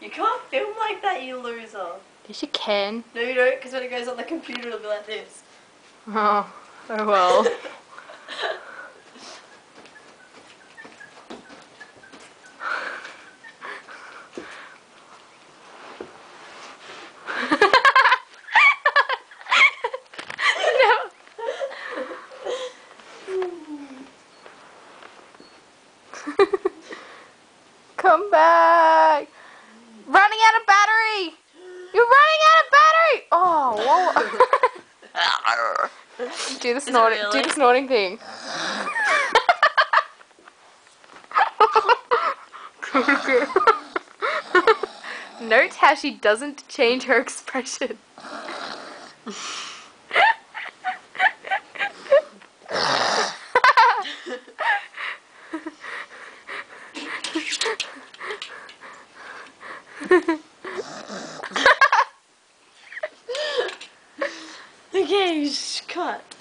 You can't film like that, you loser. Yes, you can. No, you don't, because when it goes on the computer, it'll be like this. Oh well. Come back! Running out of battery! You're running out of battery! Oh, whoa. Do the snorting. Really? Do the snorting thing. Note how she doesn't change her expression. Okay, cut.